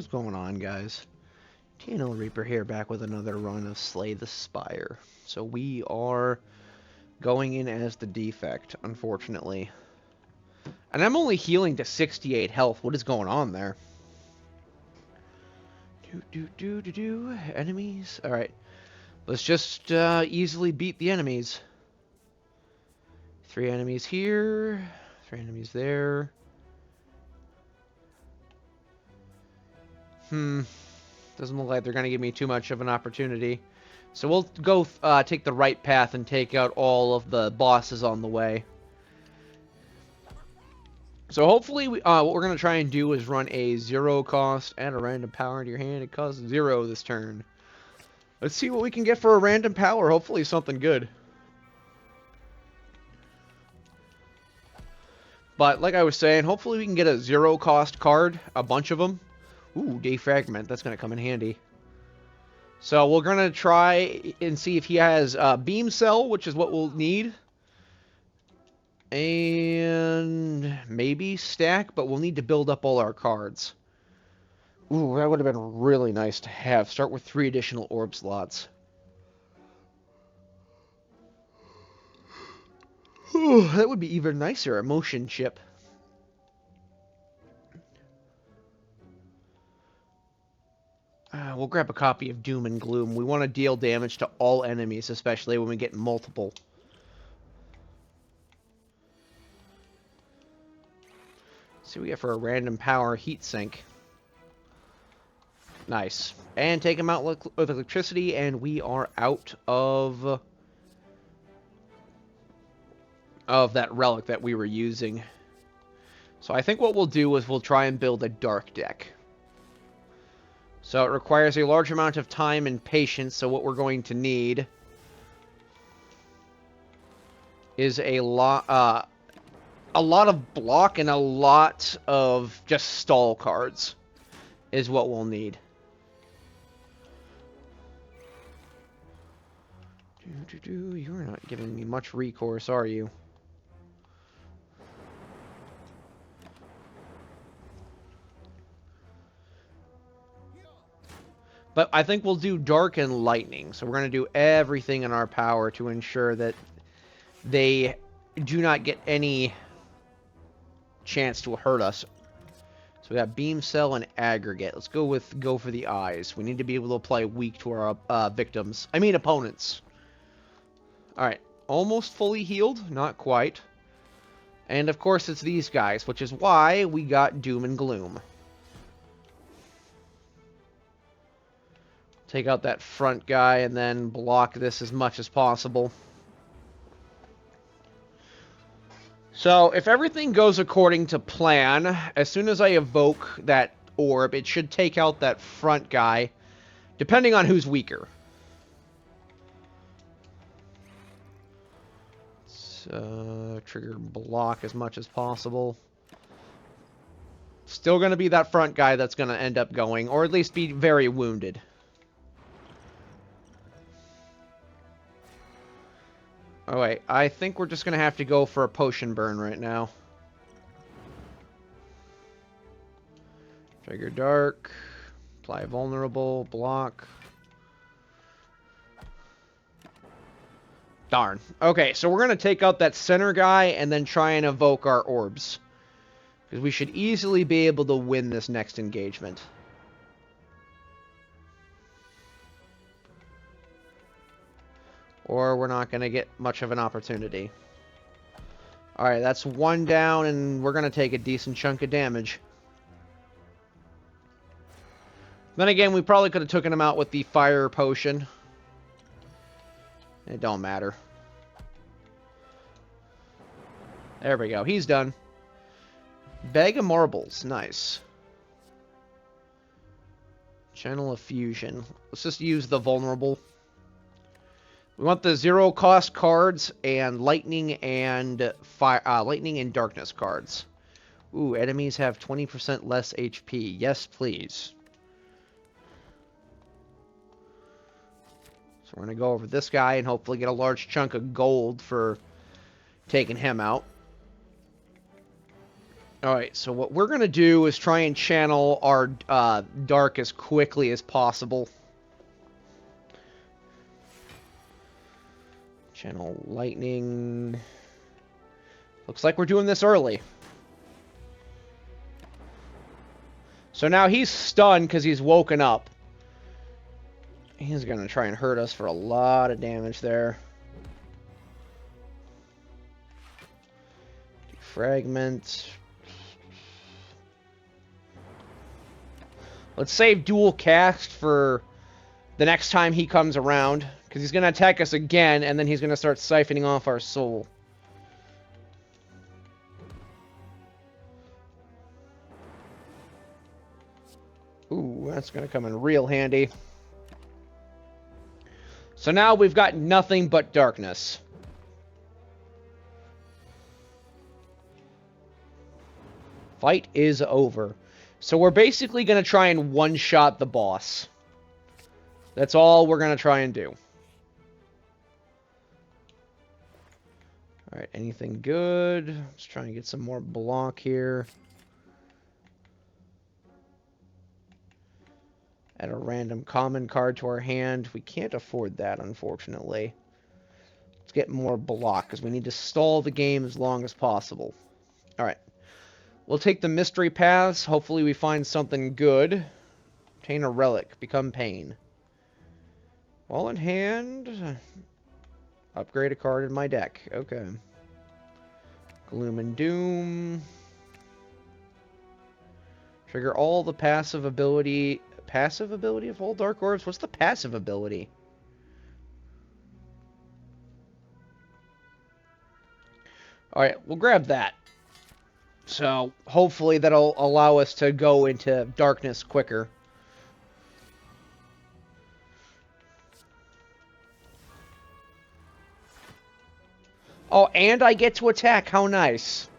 What's going on, guys? TNL Reaper here, back with another run of Slay the Spire. So we are going in as the Defect, unfortunately. And I'm only healing to 68 health. What is going on there? Enemies? Alright. Let's just easily beat the enemies. 3 enemies here. 3 enemies there. Doesn't look like they're going to give me too much of an opportunity. So we'll go take the right path and take out all of the bosses on the way. So hopefully, what we're going to try and do is run a 0 cost and a random power into your hand. It costs 0 this turn. Let's see what we can get for a random power. Hopefully something good. But like I was saying, hopefully we can get a 0 cost card. A bunch of them. Ooh, Defragment. That's going to come in handy. So we're going to try and see if he has Beam Cell, which is what we'll need. And maybe Stack, but we'll need to build up all our cards. Ooh, that would have been really nice to have. Start with 3 additional orb slots. Ooh, that would be even nicer. A motion chip. We'll grab a copy of Doom and Gloom. We want to deal damage to all enemies, especially when we get multiple. Let's see what we get for a random power heat sink. Nice. And take him out with electricity, and we are out of that relic that we were using. So I think what we'll do is we'll try and build a dark deck. So it requires a large amount of time and patience, so what we're going to need is a lot of block and a lot of just stall cards is what we'll need. You're not giving me much recourse, are you? But I think we'll do Dark and Lightning. So we're going to do everything in our power to ensure that they do not get any chance to hurt us. So we got Beam Cell and Aggregate. Let's go for the eyes. We need to be able to apply weak to our opponents. Alright, almost fully healed. Not quite. And of course it's these guys, which is why we got Doom and Gloom. Take out that front guy and then block this as much as possible. So, if everything goes according to plan, as soon as I evoke that orb, it should take out that front guy, depending on who's weaker. Let's trigger block as much as possible. Still going to be that front guy that's going to end up going, or at least be very wounded. Oh wait, I think we're just going to have to go for a potion burn right now. Trigger dark, apply vulnerable, block. Darn. Okay, so we're going to take out that center guy and then try and evoke our orbs. Because we should easily be able to win this next engagement. Or we're not going to get much of an opportunity. Alright, that's 1 down, and we're going to take a decent chunk of damage. Then again, we probably could have taken him out with the fire potion. It don't matter. There we go. He's done. Bag of marbles. Nice. Channel of fusion. Let's just use the vulnerable. We want the 0 cost cards and lightning and lightning and darkness cards. Ooh, enemies have 20% less HP. Yes, please. So we're going to go over this guy and hopefully get a large chunk of gold for taking him out. Alright, so what we're going to do is try and channel our dark as quickly as possible. Channel lightning. Looks like we're doing this early. So now he's stunned because he's woken up. He's going to try and hurt us for a lot of damage there. Defragment. Let's save dual cast for the next time he comes around, because he's going to attack us again, and then he's going to start siphoning off our soul. Ooh, that's going to come in real handy. So now we've got nothing but darkness. Fight is over. So we're basically going to try and one-shot the boss. That's all we're going to try and do. Alright, anything good? Let's try and get some more block here. Add a random common card to our hand. We can't afford that, unfortunately. Let's get more block, because we need to stall the game as long as possible. Alright. We'll take the mystery paths. Hopefully we find something good. Obtain a relic. Become pain. Wall in hand. Upgrade a card in my deck. Okay. Gloom and Doom. Trigger all the passive ability... Passive ability of all dark orbs? What's the passive ability? Alright, we'll grab that. So, hopefully that'll allow us to go into darkness quicker. Oh, and I get to attack. How nice.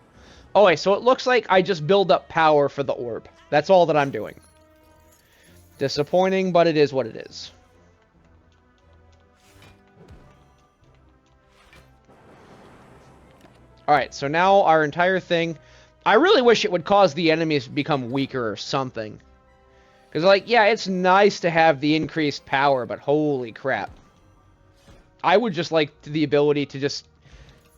Oh, wait, so it looks like I just build up power for the orb. That's all that I'm doing. Disappointing, but it is what it is. Alright, so now our entire thing... I really wish it would cause the enemies to become weaker or something. Because, like, yeah, it's nice to have the increased power, but holy crap. I would just like the ability to just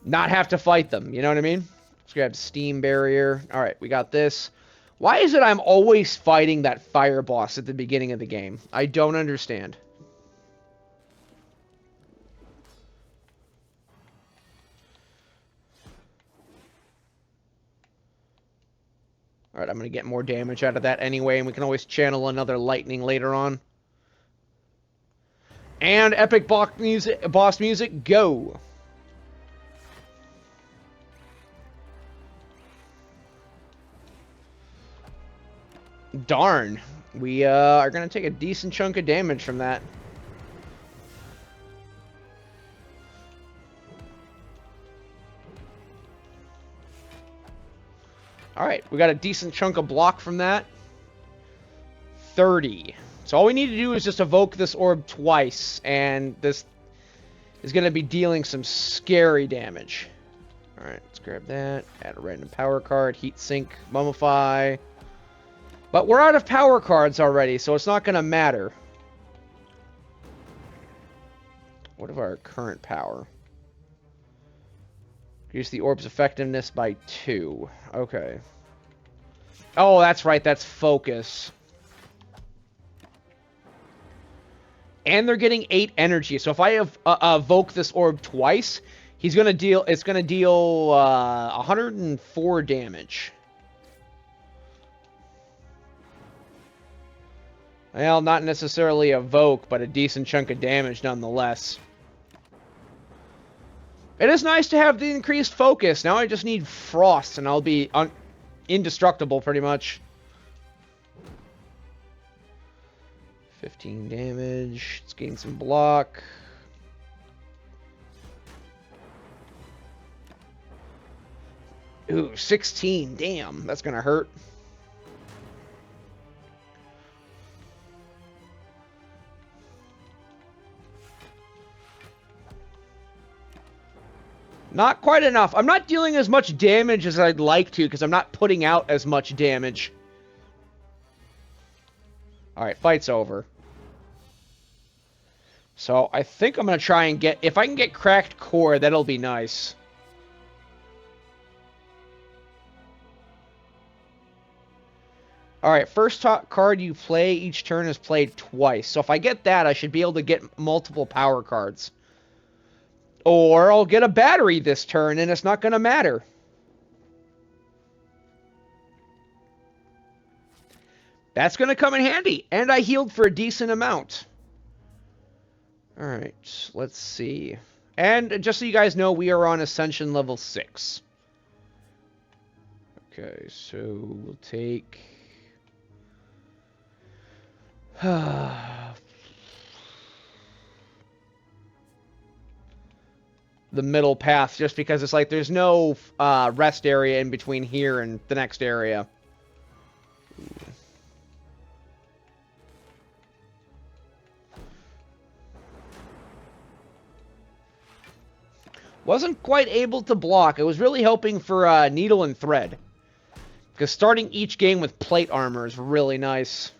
not have to fight them, you know what I mean? Let's grab Steam Barrier. Alright, we got this. Why is it I'm always fighting that fire boss at the beginning of the game? I don't understand. Alright, I'm going to get more damage out of that anyway, and we can always channel another lightning later on. And epic boss music, go! Darn. We are going to take a decent chunk of damage from that. Alright, we got a decent chunk of block from that. 30. So all we need to do is just evoke this orb twice, and this is going to be dealing some scary damage. Alright, let's grab that. Add a random power card. Heat sink. Mummify. But we're out of power cards already, so it's not going to matter. What of our current power? Reduce the orb's effectiveness by 2. Okay. Oh, that's right. That's focus. And they're getting 8 energy. So if I evoke this orb twice, he's gonna deal. It's gonna deal 104 damage. Well, not necessarily evoke, but a decent chunk of damage nonetheless. It is nice to have the increased focus. Now I just need frost, and I'll be indestructible, pretty much. 15 damage. Let's gain some block. Ooh, 16. Damn, that's gonna hurt. Not quite enough. I'm not dealing as much damage as I'd like to because I'm not putting out as much damage. Alright, fight's over. So I think I'm going to try and get... If I can get cracked core, that'll be nice. Alright, first card you play each turn is played twice. So if I get that, I should be able to get multiple power cards. Or I'll get a battery this turn, and it's not going to matter. That's going to come in handy. And I healed for a decent amount. Alright, let's see. And just so you guys know, we are on Ascension level 6. Okay, so we'll take... the middle path, just because it's like there's no rest area in between here and the next area. Wasn't quite able to block. I was really hoping for needle and thread, because starting each game with plate armor is really nice.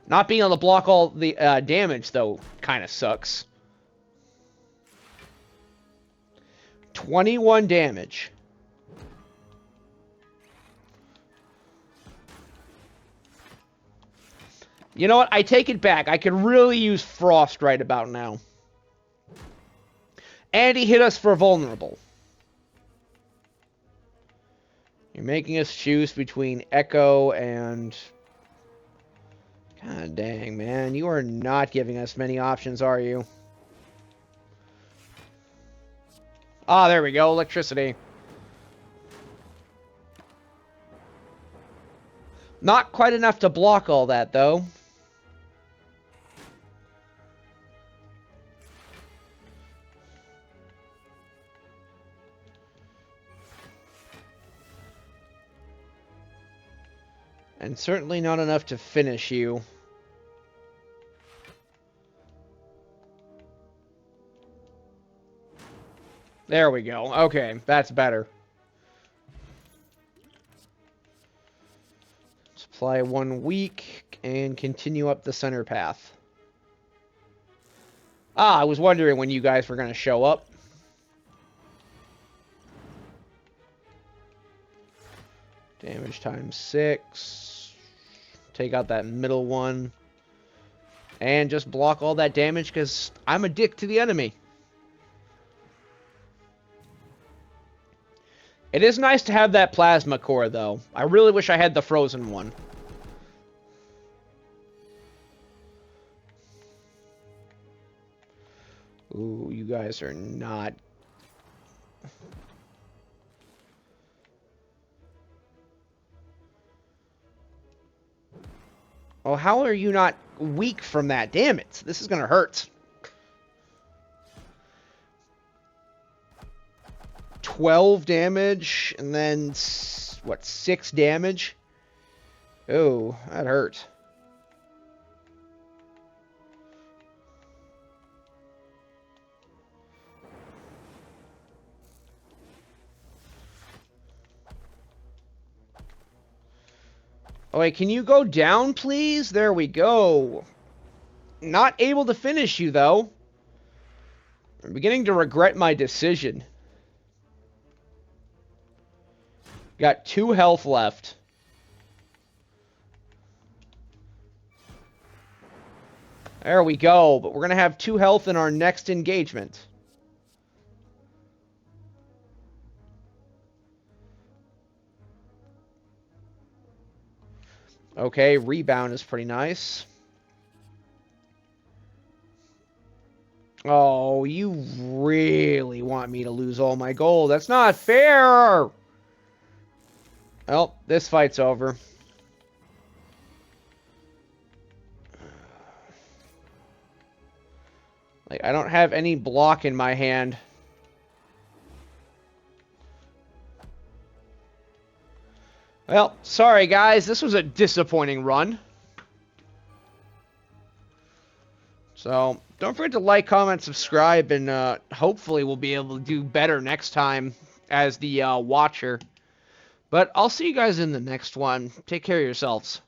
Not being able to block all the damage, though, kind of sucks. 21 damage. You know what? I take it back. I could really use Frost right about now. And he hit us for vulnerable. You're making us choose between Echo and... God dang, man. You are not giving us many options, are you? Ah, there we go. Electricity. Not quite enough to block all that, though. And certainly not enough to finish you. There we go. Okay, that's better. Supply 1 week and continue up the center path. Ah, I was wondering when you guys were going to show up. Damage times 6. Take out that middle one. And just block all that damage because I'm a dick to the enemy. It is nice to have that plasma core, though. I really wish I had the frozen one. Ooh, you guys are not... Oh, how are you not weak from that? Damn it. This is going to hurt. 12 damage, and then, what, 6 damage? Oh, that hurt. Oh, wait, can you go down, please? There we go. Not able to finish you, though. I'm beginning to regret my decision. Got 2 health left. There we go, but we're going to have 2 health in our next engagement. Okay, rebound is pretty nice. Oh, you really want me to lose all my gold. That's not fair! Well, this fight's over. Like, I don't have any block in my hand. Well, sorry guys, this was a disappointing run. So don't forget to like, comment, subscribe, and hopefully we'll be able to do better next time as the watcher. But I'll see you guys in the next one. Take care of yourselves.